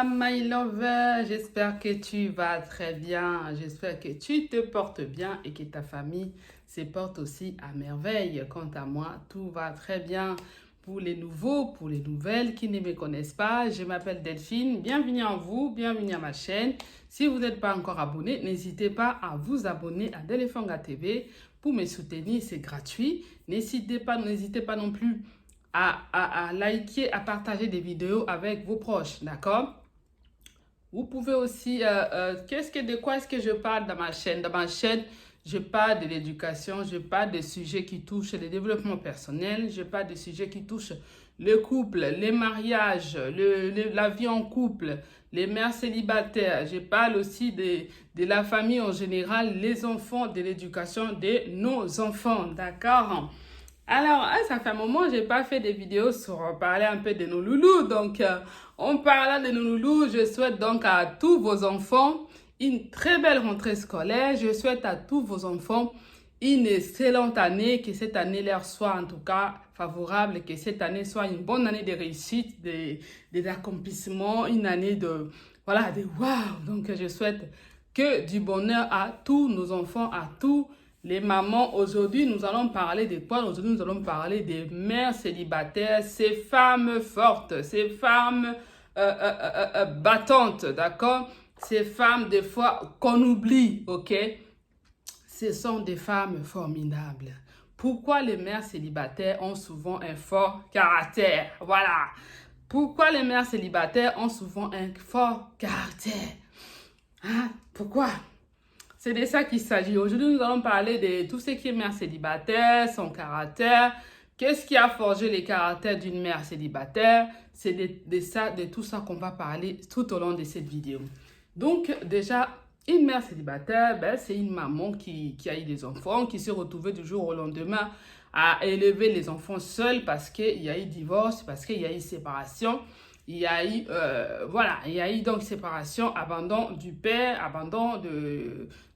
Hola my lover, j'espère que tu vas très bien, j'espère que tu te portes bien et que ta famille se porte aussi à merveille. Quant à moi, tout va très bien. Pour les nouveaux, pour les nouvelles qui ne me connaissent pas, je m'appelle Delphine, bienvenue à vous, bienvenue à ma chaîne. Si vous n'êtes pas encore abonné, n'hésitez pas à vous abonner à Delefanga TV pour me soutenir, c'est gratuit. N'hésitez pas non plus à liker, à partager des vidéos avec vos proches, d'accord? Vous pouvez aussi, de quoi est-ce que je parle dans ma chaîne? Dans ma chaîne, je parle de l'éducation, je parle des sujets qui touchent le développement personnel, je parle des sujets qui touchent le couple, les mariages, la vie en couple, les mères célibataires. Je parle aussi de la famille en général, les enfants, de l'éducation de nos enfants, d'accord? Alors, ça fait un moment que je n'ai pas fait des vidéos sur parler un peu de nos loulous. Donc, en parlant de nos loulous, je souhaite donc à tous vos enfants une très belle rentrée scolaire. Je souhaite à tous vos enfants une excellente année, que cette année leur soit en tout cas favorable, que cette année soit une bonne année de réussite, d'accomplissements, une année de, voilà, de waouh. Donc, je souhaite que du bonheur à tous nos enfants, à tous les mamans. Aujourd'hui, nous allons parler de quoi? Aujourd'hui, nous allons parler des mères célibataires, ces femmes fortes, ces femmes battantes, d'accord? Ces femmes, des fois, qu'on oublie, ok? Ce sont des femmes formidables. Pourquoi les mères célibataires ont souvent un fort caractère? Voilà. Pourquoi les mères célibataires ont souvent un fort caractère? Hein? Pourquoi? C'est de ça qu'il s'agit. Aujourd'hui, nous allons parler de tout ce qui est mère célibataire, son caractère. Qu'est-ce qui a forgé le caractère d'une mère célibataire? C'est de tout ça qu'on va parler tout au long de cette vidéo. Donc, déjà, une mère célibataire, c'est une maman qui a eu des enfants, qui s'est retrouvée du jour au lendemain à élever les enfants seuls parce qu'il y a eu divorce, parce qu'il y a eu séparation. Il y a eu, il y a eu donc séparation, abandon du père, abandon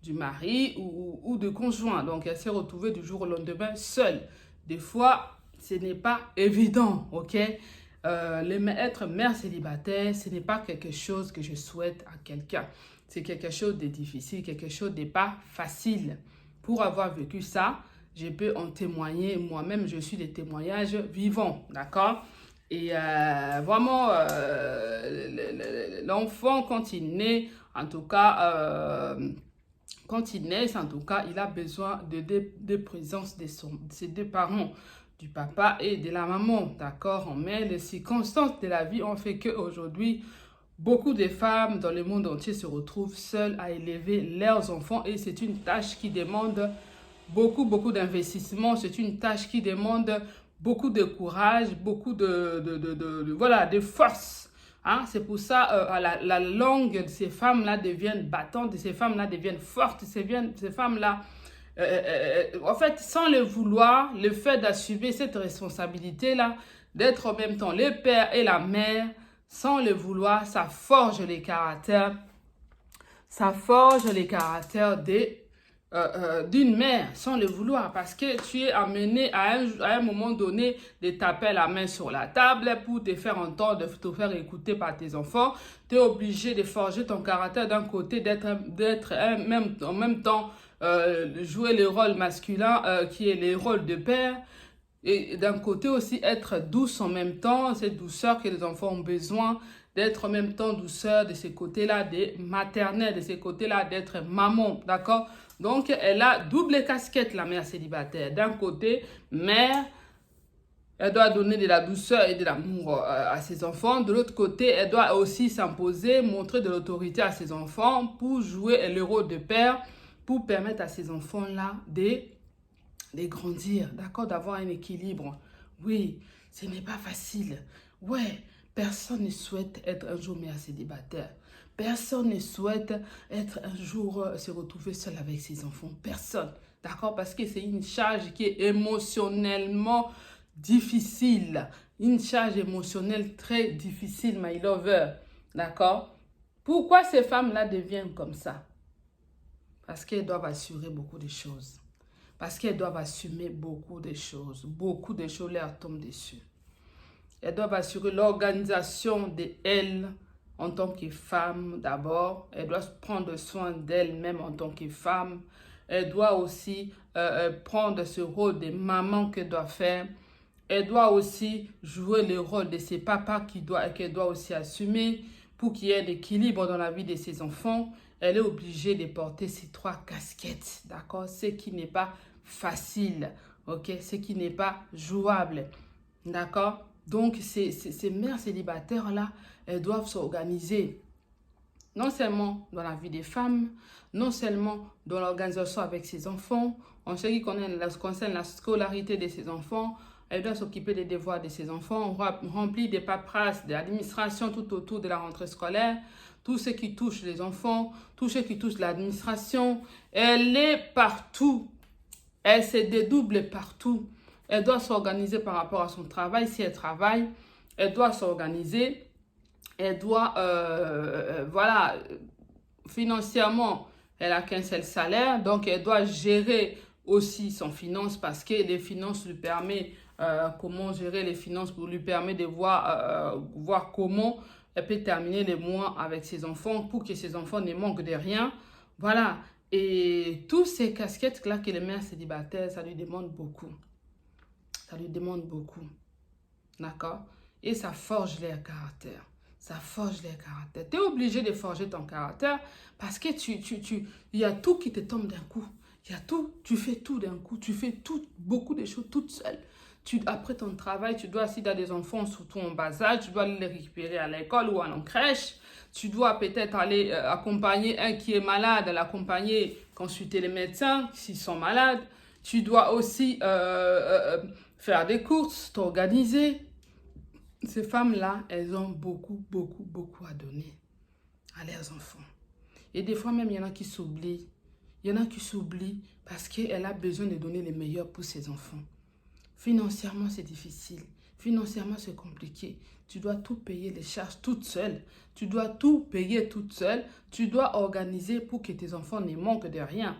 du mari ou du conjoint. Donc, elle s'est retrouvée du jour au lendemain seule. Des fois, ce n'est pas évident, ok? Être mère célibataire, ce n'est pas quelque chose que je souhaite à quelqu'un. C'est quelque chose de difficile, quelque chose de pas facile. Pour avoir vécu ça, je peux en témoigner. Moi-même, je suis des témoignages vivants, d'accord? Et vraiment, l'enfant, quand il naît, en tout cas, quand il naît, en tout cas, il a besoin de présence de ses deux parents, du papa et de la maman, d'accord? Mais les circonstances de la vie ont fait qu'aujourd'hui, beaucoup de femmes dans le monde entier se retrouvent seules à élever leurs enfants et c'est une tâche qui demande beaucoup d'investissement. C'est une tâche qui demande beaucoup de courage, beaucoup de force. Hein? C'est pour ça la langue de ces femmes-là deviennent battantes, de ces femmes-là deviennent fortes, ces femmes-là, en fait, sans le vouloir, le fait d'assumer cette responsabilité-là, d'être en même temps le père et la mère, sans le vouloir, ça forge les caractères. Ça forge les caractères d'une mère sans le vouloir parce que tu es amené à un moment donné de taper la main sur la table pour te faire entendre, de te faire écouter par tes enfants. Tu es obligé de forger ton caractère d'un côté, en même temps jouer le rôle masculin qui est le rôle de père. Et d'un côté aussi être douce en même temps, cette douceur que les enfants ont besoin, d'être en même temps douceur de ces côtés-là, des maternelles, de ces côtés-là, d'être maman, d'accord? Donc, elle a double casquette, la mère célibataire. D'un côté, mère, elle doit donner de la douceur et de l'amour à ses enfants. De l'autre côté, elle doit aussi s'imposer, montrer de l'autorité à ses enfants pour jouer le rôle de père, pour permettre à ces enfants-là de grandir, d'accord, d'avoir un équilibre. Oui, ce n'est pas facile. Ouais, personne ne souhaite être un jour mère célibataire. Personne ne souhaite être un jour se retrouver seul avec ses enfants. Personne, d'accord, parce que c'est une charge qui est émotionnellement difficile. Une charge émotionnelle très difficile, my lover, d'accord. Pourquoi ces femmes-là deviennent comme ça? Parce qu'elles doivent assurer beaucoup de choses. Parce qu'elles doivent assumer beaucoup de choses leur tombent dessus. Elles doivent assurer l'organisation de elles en tant que femme d'abord. Elle doit prendre soin d'elle-même en tant que femme. Elle doit aussi prendre ce rôle de maman qu'elle doit faire. Elle doit aussi jouer le rôle de ses papas qu'elle doit aussi assumer pour qu'il y ait l'équilibre dans la vie de ses enfants. Elle est obligée de porter ces 3 casquettes, d'accord? Ce qui n'est pas facile, ok? Ce qui n'est pas jouable, d'accord? Donc, ces mères célibataires-là, elles doivent s'organiser, non seulement dans la vie des femmes, non seulement dans l'organisation avec ses enfants, en ce qui concerne la scolarité de ses enfants. Elle doit s'occuper des devoirs de ses enfants, remplir des paperasses, de l'administration tout autour de la rentrée scolaire, tout ce qui touche les enfants, tout ce qui touche l'administration. Elle est partout. Elle se dédouble partout. Elle doit s'organiser par rapport à son travail. Si elle travaille, elle doit s'organiser. Elle doit, voilà, financièrement, elle n'a qu'un seul salaire. Donc, elle doit gérer aussi son finance parce que les finances lui permettent comment gérer les finances pour lui permettre de voir comment elle peut terminer les mois avec ses enfants pour que ses enfants ne manquent de rien. Voilà. Et toutes ces casquettes-là que les mères célibataires, ça lui demande beaucoup. Ça lui demande beaucoup. D'accord? Et ça forge leur caractère. Ça forge leur caractère. Tu es obligé de forger ton caractère parce que il y a tout qui te tombe d'un coup. Il y a tout, tu fais tout d'un coup. Tu fais beaucoup de choses toute seule. Après ton travail, tu dois, si tu as des enfants, surtout en bas âge, tu dois les récupérer à l'école ou en crèche. Tu dois peut-être aller accompagner un qui est malade, l'accompagner, consulter les médecins s'ils sont malades. Tu dois aussi faire des courses, t'organiser. Ces femmes-là, elles ont beaucoup à donner à leurs enfants. Et des fois même, il y en a qui s'oublient. Il y en a qui s'oublient parce qu'elle a besoin de donner le meilleur pour ses enfants. Financièrement, c'est difficile. Financièrement, c'est compliqué. Tu dois tout payer les charges toute seule. Tu dois tout payer toute seule. Tu dois organiser pour que tes enfants ne manquent de rien.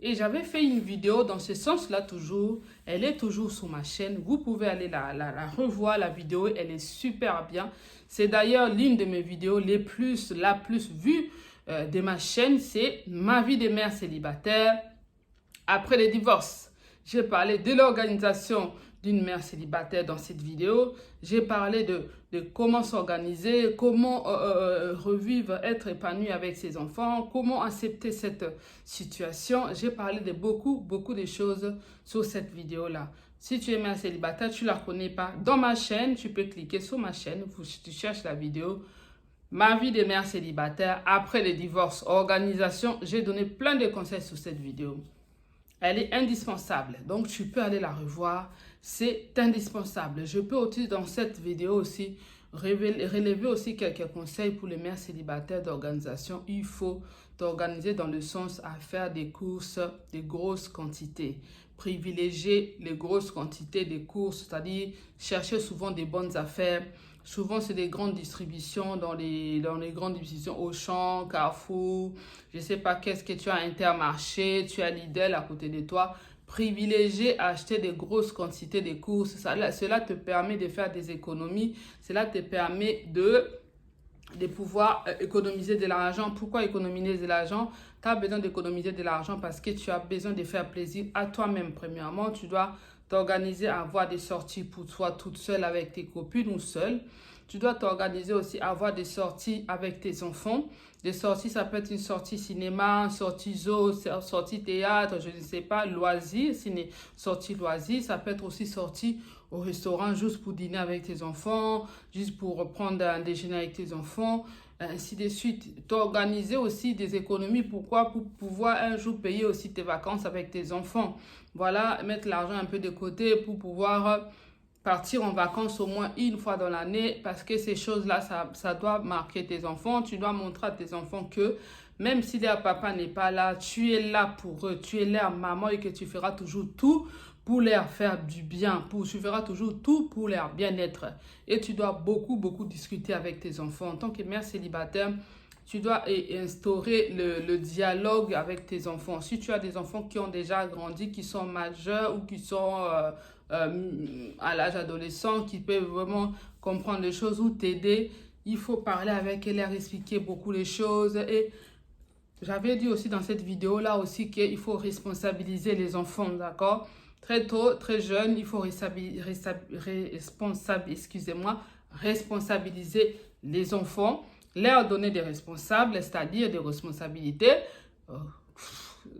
Et j'avais fait une vidéo dans ce sens-là toujours. Elle est toujours sur ma chaîne. Vous pouvez aller la revoir, la vidéo. Elle est super bien. C'est d'ailleurs l'une de mes vidéos la plus vue de ma chaîne. C'est ma vie de mère célibataire après le divorce. J'ai parlé de l'organisation d'une mère célibataire dans cette vidéo. J'ai parlé de comment s'organiser, comment revivre, être épanoui avec ses enfants, comment accepter cette situation. J'ai parlé de beaucoup de choses sur cette vidéo-là. Si tu es mère célibataire, tu ne la connais pas, dans ma chaîne, tu peux cliquer sur ma chaîne, tu cherches la vidéo. Ma vie de mère célibataire après le divorce, organisation. J'ai donné plein de conseils sur cette vidéo. Elle est indispensable, donc tu peux aller la revoir, c'est indispensable. Je peux aussi dans cette vidéo aussi relever aussi quelques conseils pour les mères célibataires d'organisation. Il faut t'organiser dans le sens à faire des courses de grosses quantités. Privilégier les grosses quantités de courses, c'est-à-dire chercher souvent des bonnes affaires. Souvent, c'est des grandes distributions dans les grandes distributions Auchan, Carrefour, je ne sais pas qu'est-ce que tu as, Intermarché, tu as Lidl à côté de toi. Privilégier acheter des grosses quantités de courses. Cela te permet de faire des économies. Cela te permet de pouvoir économiser de l'argent. Pourquoi économiser de l'argent? Tu as besoin d'économiser de l'argent parce que tu as besoin de faire plaisir à toi-même. Premièrement, tu dois t'organiser à avoir des sorties pour toi toute seule avec tes copines ou seule. Tu dois t'organiser aussi à avoir des sorties avec tes enfants. Des sorties, ça peut être une sortie cinéma, une sortie zoo, une sortie théâtre, je ne sais pas, loisirs, sortie loisirs. Ça peut être aussi sortie au restaurant juste pour dîner avec tes enfants, juste pour prendre un déjeuner avec tes enfants, ainsi de suite. T'organiser aussi des économies. Pourquoi? Pour pouvoir un jour payer aussi tes vacances avec tes enfants. Voilà, mettre l'argent un peu de côté pour pouvoir partir en vacances au moins une fois dans l'année parce que ces choses-là, ça doit marquer tes enfants. Tu dois montrer à tes enfants que même si leur papa n'est pas là, tu es là pour eux, tu es leur maman et que tu feras toujours tout pour leur faire du bien, tu feras toujours tout pour leur bien-être. Et tu dois beaucoup discuter avec tes enfants. En tant que mère célibataire, tu dois instaurer le dialogue avec tes enfants. Si tu as des enfants qui ont déjà grandi, qui sont majeurs ou qui sont à l'âge adolescent, qui peuvent vraiment comprendre les choses ou t'aider, il faut parler avec elle, leur expliquer beaucoup les choses. Et j'avais dit aussi dans cette vidéo-là aussi qu'il faut responsabiliser les enfants, d'accord? Très tôt, très jeune, il faut responsabiliser les enfants, leur donner des responsables, c'est-à-dire des responsabilités.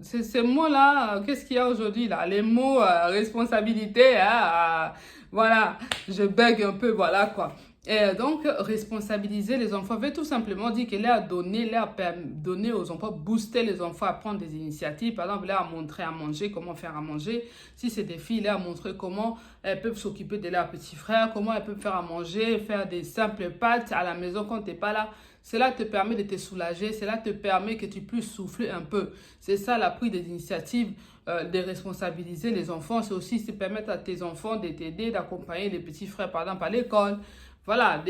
Ces mots-là, qu'est-ce qu'il y a aujourd'hui là? Les mots responsabilité, hein, voilà, je bug un peu, voilà quoi. Et donc, responsabiliser les enfants veut tout simplement dire que leur donner aux enfants, booster les enfants à prendre des initiatives. Par exemple, leur montrer à manger, comment faire à manger. Si c'est des filles, leur montrer comment elles peuvent s'occuper de leurs petits frères, comment elles peuvent faire à manger, faire des simples pâtes à la maison quand tu n'es pas là. Cela te permet de te soulager, cela te permet que tu puisses souffler un peu. C'est ça la prise des initiatives, de responsabiliser les enfants. C'est aussi se permettre à tes enfants de t'aider, d'accompagner les petits frères par exemple à l'école. Voilà,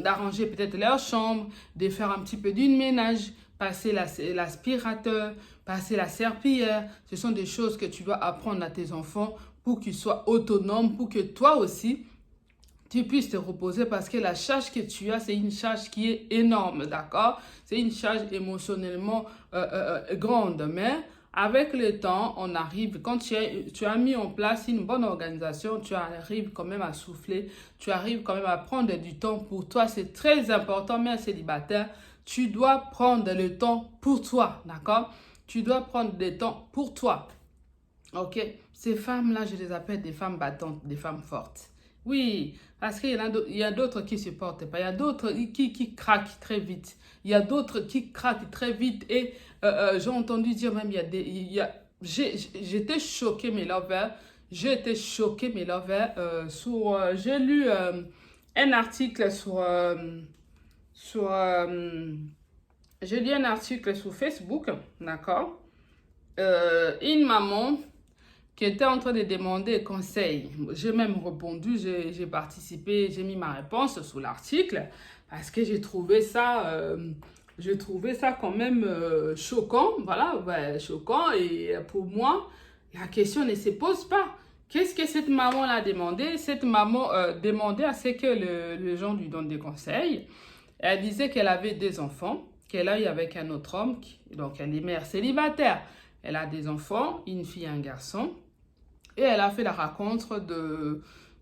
d'arranger peut-être leur chambre, de faire un petit peu d'une ménage, passer l'aspirateur, passer la serpillière. Ce sont des choses que tu dois apprendre à tes enfants pour qu'ils soient autonomes, pour que toi aussi, tu puisses te reposer parce que la charge que tu as, c'est une charge qui est énorme, d'accord? C'est une charge émotionnellement grande, mais avec le temps, on arrive, quand tu as mis en place une bonne organisation, tu arrives quand même à souffler, tu arrives quand même à prendre du temps pour toi. C'est très important, mais un célibataire, tu dois prendre le temps pour toi, d'accord? Tu dois prendre du temps pour toi, ok? Ces femmes-là, je les appelle des femmes battantes, des femmes fortes. Oui, parce qu'il y a d'autres qui ne supportent pas. Il y a d'autres qui craquent très vite. Il y a d'autres qui craquent très vite. Et j'ai entendu dire même, j'étais choquée, mes lovers. J'ai lu un article j'ai lu un article sur Facebook, d'accord? Une maman qui était en train de demander conseil. J'ai même répondu, j'ai participé, j'ai mis ma réponse sous l'article parce que j'ai trouvé ça quand même choquant, voilà, ouais, choquant. Et pour moi, la question ne se pose pas. Qu'est-ce que cette maman a demandé? Cette maman demandait à ce que les gens lui donnent des conseils. Elle disait qu'elle avait des enfants, qu'elle a eu avec un autre homme, donc elle est mère célibataire. Elle a des enfants, une fille et un garçon. Et elle a fait la rencontre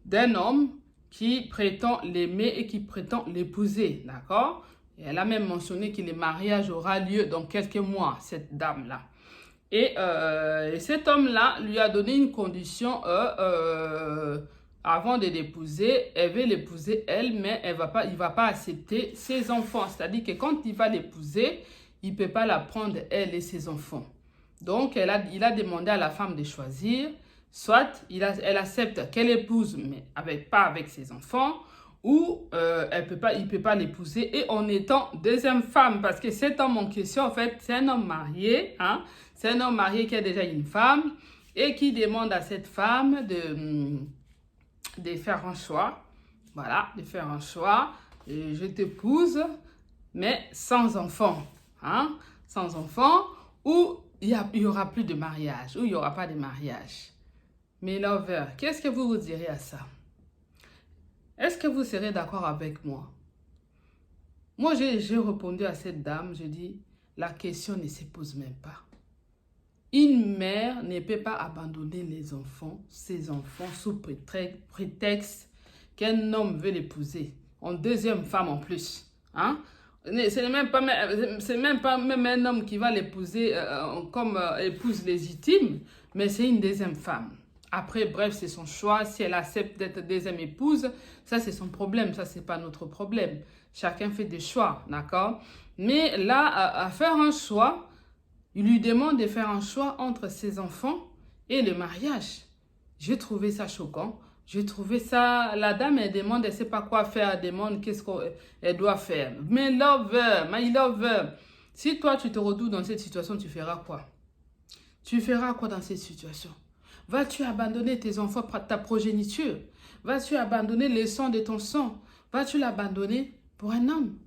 d'un homme qui prétend l'aimer et qui prétend l'épouser, d'accord? Et elle a même mentionné que le mariage aura lieu dans quelques mois, cette dame-là. Et cet homme-là lui a donné une condition avant de l'épouser. Elle veut l'épouser elle, mais il va pas accepter ses enfants. C'est-à-dire que quand il va l'épouser, il ne peut pas la prendre elle et ses enfants. Donc, il a demandé à la femme de choisir. Soit elle accepte qu'elle épouse, mais pas avec ses enfants, ou il peut pas l'épouser et en étant deuxième femme. Parce que cet homme en question, en fait, c'est un homme marié. Hein? C'est un homme marié qui a déjà une femme et qui demande à cette femme de faire un choix. Voilà, de faire un choix. Et je t'épouse, mais sans enfant. Hein? Sans enfant, ou il y aura plus de mariage, ou il n'y aura pas de mariage. Mes lovers, qu'est-ce que vous direz à ça? Est-ce que vous serez d'accord avec moi? Moi, j'ai répondu à cette dame, je dis, la question ne se pose même pas. Une mère ne peut pas abandonner ses enfants, sous prétexte qu'un homme veut l'épouser, en deuxième femme en plus. Hein? C'est même pas même un homme qui va l'épouser comme épouse légitime, mais c'est une deuxième femme. Après, bref, c'est son choix. Si elle accepte d'être deuxième épouse, ça, c'est son problème. Ça, c'est pas notre problème. Chacun fait des choix, d'accord? Mais là, à faire un choix, il lui demande de faire un choix entre ses enfants et le mariage. J'ai trouvé ça choquant. J'ai trouvé ça... La dame, elle demande, elle ne sait pas quoi faire. Elle demande qu'est-ce qu'elle doit faire. Mais my lover, si toi, tu te redoutes dans cette situation, tu feras quoi? Tu feras quoi dans cette situation? Vas-tu abandonner tes enfants, ta progéniture? Vas-tu abandonner le sang de ton sang? Vas-tu l'abandonner pour un homme?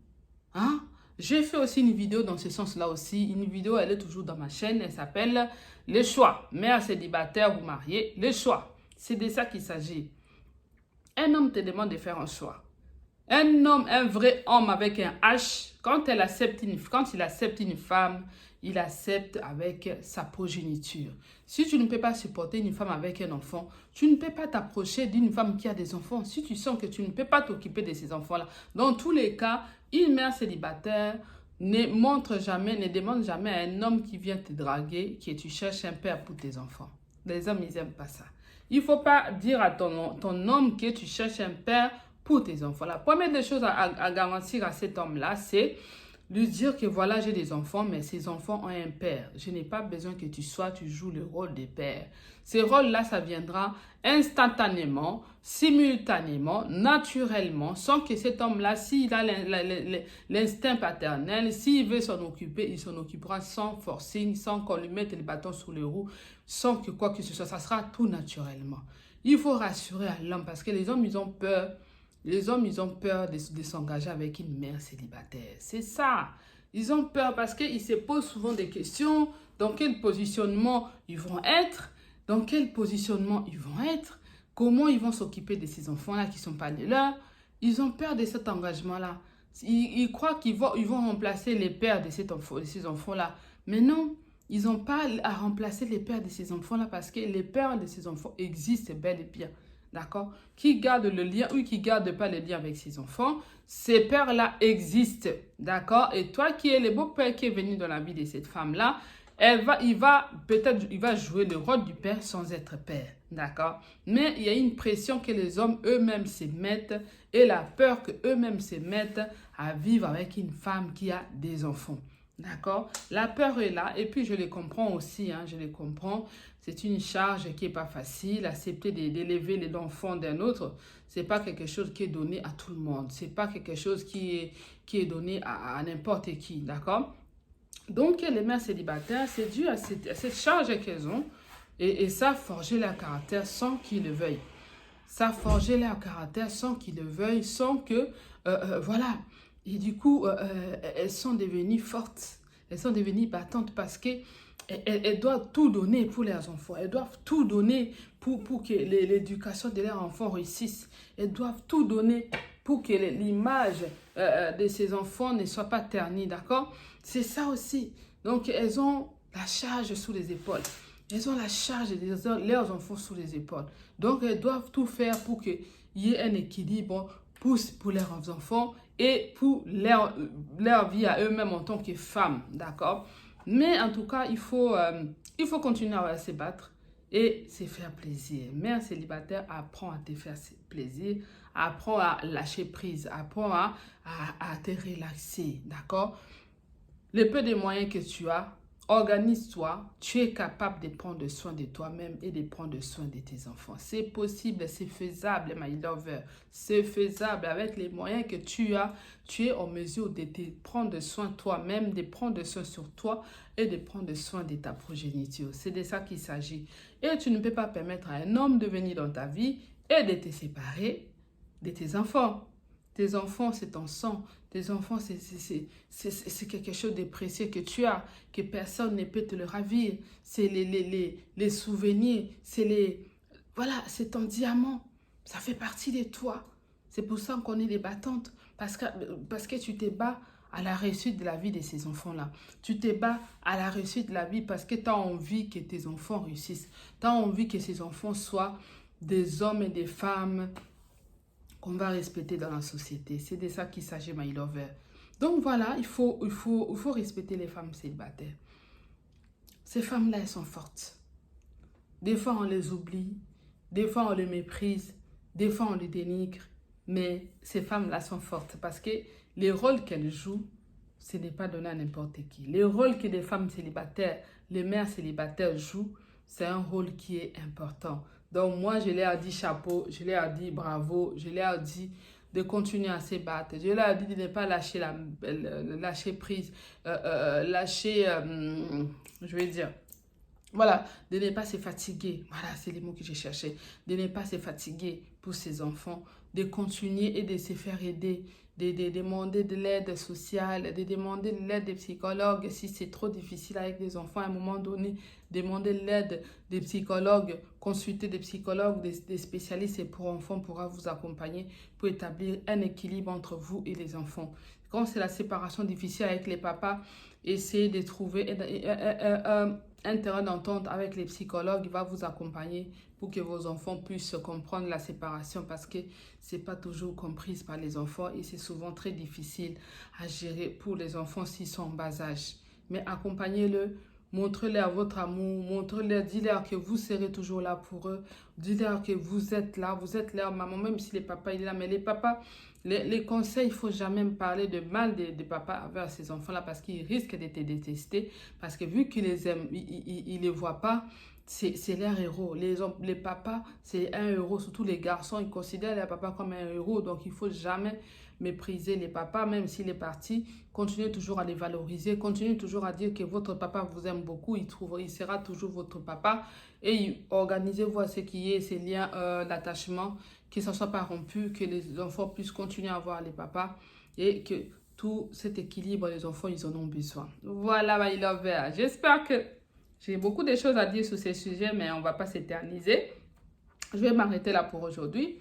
Hein? J'ai fait aussi une vidéo dans ce sens-là aussi. Une vidéo, elle est toujours dans ma chaîne. Elle s'appelle « Les choix ». Mère célibataire ou mariée, les choix. C'est de ça qu'il s'agit. Un homme te demande de faire un choix. Un homme, un vrai homme avec un H, quand il accepte une femme, il accepte avec sa progéniture. Si tu ne peux pas supporter une femme avec un enfant, tu ne peux pas t'approcher d'une femme qui a des enfants. Si tu sens que tu ne peux pas t'occuper de ces enfants-là, dans tous les cas, une mère célibataire ne demande jamais à un homme qui vient te draguer que tu cherches un père pour tes enfants. Les hommes, ils n'aiment pas ça. Il ne faut pas dire à ton homme que tu cherches un père pour tes enfants. La première des choses à garantir à cet homme-là, c'est lui dire que voilà, j'ai des enfants, mais ces enfants ont un père. Je n'ai pas besoin que tu joues le rôle de père. Ce rôle-là, ça viendra instantanément, simultanément, naturellement, sans que cet homme-là, s'il a l'instinct paternel, s'il veut s'en occuper, il s'en occupera sans forcing, sans qu'on lui mette le bâton sous les roues, sans que quoi que ce soit, ça sera tout naturellement. Il faut rassurer à l'homme parce que les hommes, ils ont peur. Les hommes, ils ont peur de s'engager avec une mère célibataire. C'est ça. Ils ont peur parce qu'ils se posent souvent des questions. Dans quel positionnement ils vont être? Dans quel positionnement ils vont être? Comment ils vont s'occuper de ces enfants-là qui ne sont pas les leurs? Ils ont peur de cet engagement-là. Ils croient qu'ils vont remplacer les pères de ces enfants-là. Mais non, ils n'ont pas à remplacer les pères de ces enfants-là parce que les pères de ces enfants existent bel et bien. D'accord? Qui garde le lien ou qui ne garde pas le lien avec ses enfants, ces pères-là existent. D'accord? Et toi qui es le beau-père qui est venu dans la vie de cette femme-là, il va jouer le rôle du père sans être père. D'accord? Mais il y a une pression que les hommes eux-mêmes se mettent et la peur qu'eux-mêmes se mettent à vivre avec une femme qui a des enfants. D'accord? La peur est là et puis je les comprends aussi, je les comprends. C'est une charge qui n'est pas facile. Accepter d'élever les enfants d'un autre, ce n'est pas quelque chose qui est donné à tout le monde. Ce n'est pas quelque chose qui est donné à n'importe qui. D'accord? Donc, les mères célibataires, c'est dû à cette charge qu'elles ont et ça a forgé leur caractère sans qu'ils le veuillent. Ça a forgé leur caractère sans qu'ils le veuillent, sans que, voilà. Et du coup, elles sont devenues fortes. Elles sont devenues battantes parce qu'elles doivent tout donner pour leurs enfants. Elles doivent tout donner pour que l'éducation de leurs enfants réussisse. Elles doivent tout donner pour que l'image de ces enfants ne soit pas ternie, d'accord? C'est ça aussi. Donc, elles ont la charge sous les épaules. Elles ont la charge de leurs enfants sous les épaules. Donc, elles doivent tout faire pour qu'il y ait un équilibre pour leurs enfants et pour leur vie à eux-mêmes en tant que femmes, d'accord? Mais en tout cas, il faut continuer à se battre et se faire plaisir. Mère célibataire, apprends à te faire plaisir, apprends à lâcher prise, apprends à te relaxer, d'accord? Le peu de moyens que tu as, organise-toi, tu es capable de prendre soin de toi-même et de prendre soin de tes enfants. C'est possible, c'est faisable, my lover. C'est faisable avec les moyens que tu as. Tu es en mesure de te prendre soin toi-même, de prendre soin sur toi et de prendre soin de ta progéniture. C'est de ça qu'il s'agit. Et tu ne peux pas permettre à un homme de venir dans ta vie et de te séparer de tes enfants. Tes enfants, c'est ton sang. Tes enfants, c'est quelque chose de précieux que tu as, que personne ne peut te le ravir. C'est les souvenirs, voilà, c'est ton diamant. Ça fait partie de toi. C'est pour ça qu'on est des battantes. Parce que tu te bats à la réussite de la vie de ces enfants-là. Tu te bats à la réussite de la vie parce que tu as envie que tes enfants réussissent. Tu as envie que ces enfants soient des hommes et des femmes qu'on va respecter dans la société. C'est de ça qu'il s'agit, my lover. Donc voilà, il faut respecter les femmes célibataires. Ces femmes-là, elles sont fortes. Des fois, on les oublie. Des fois, on les méprise. Des fois, on les dénigre. Mais ces femmes-là sont fortes parce que les rôles qu'elles jouent, ce n'est pas donné à n'importe qui. Les rôles que les femmes célibataires, les mères célibataires jouent, c'est un rôle qui est important. Donc moi, je leur dis chapeau, je leur dis bravo, je leur dis de continuer à se battre. Je leur dis de ne pas lâcher prise, je vais dire, voilà, de ne pas se fatiguer. Voilà, c'est les mots que j'ai cherchés. De ne pas se fatiguer pour ses enfants, de continuer et de se faire aider, de demander de l'aide sociale, de demander de l'aide des psychologues si c'est trop difficile avec des enfants à un moment donné, demander l'aide des psychologues, consulter des psychologues, des spécialistes pour enfants pourra vous accompagner pour établir un équilibre entre vous et les enfants. Quand c'est la séparation difficile avec les papas, essayez de trouver un terrain d'entente avec les psychologues. Il va vous accompagner pour que vos enfants puissent comprendre la séparation parce que ce n'est pas toujours compris par les enfants et c'est souvent très difficile à gérer pour les enfants s'ils sont en bas âge. Mais accompagnez-le, montrez-leur votre amour, montrez-leur, dites-leur que vous serez toujours là pour eux, dites-leur que vous êtes leur maman, même si les papas il est là, mais les papas, les conseils, il ne faut jamais me parler de mal des papas envers ces enfants-là parce qu'ils risquent de te détester, parce que vu qu'ils les aiment, ils ne les voient pas, c'est leur héros. Les papas, c'est un héros, surtout les garçons, ils considèrent les papas comme un héros, donc il ne faut jamais mépriser les papas, même s'il est parti, continuez toujours à les valoriser, continuez toujours à dire que votre papa vous aime beaucoup, il sera toujours votre papa et organisez-vous à ce qu'il y ait ces liens d'attachement, que ça ne soit pas rompu, que les enfants puissent continuer à voir les papas et que tout cet équilibre, les enfants, ils en ont besoin. Voilà, my lover. J'espère que j'ai beaucoup de choses à dire sur ces sujets, mais on ne va pas s'éterniser. Je vais m'arrêter là pour aujourd'hui.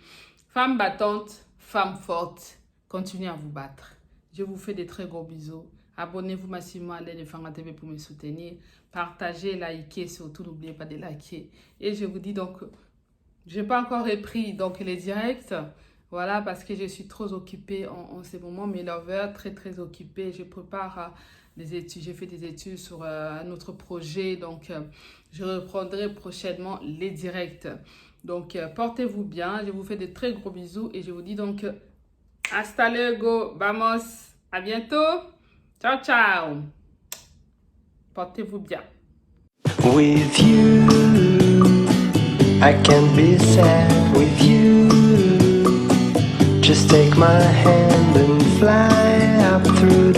Femme battante, femme forte. Continuez à vous battre. Je vous fais des très gros bisous. Abonnez-vous massivement à l'aide de Fanga TV pour me soutenir. Partagez, likez, surtout n'oubliez pas de liker. Et je vous dis donc, je n'ai pas encore repris donc les directs. Voilà, parce que je suis trop occupée en ce moment. Mes lovers, très occupée. Je prépare des études. J'ai fait des études sur un autre projet. Donc, je reprendrai prochainement les directs. Donc, portez-vous bien. Je vous fais de très gros bisous. Et je vous dis donc... Hasta luego, vamos, à bientôt, ciao ciao, portez-vous bien. With you, I can be sad with you. Just take my hand and fly up through the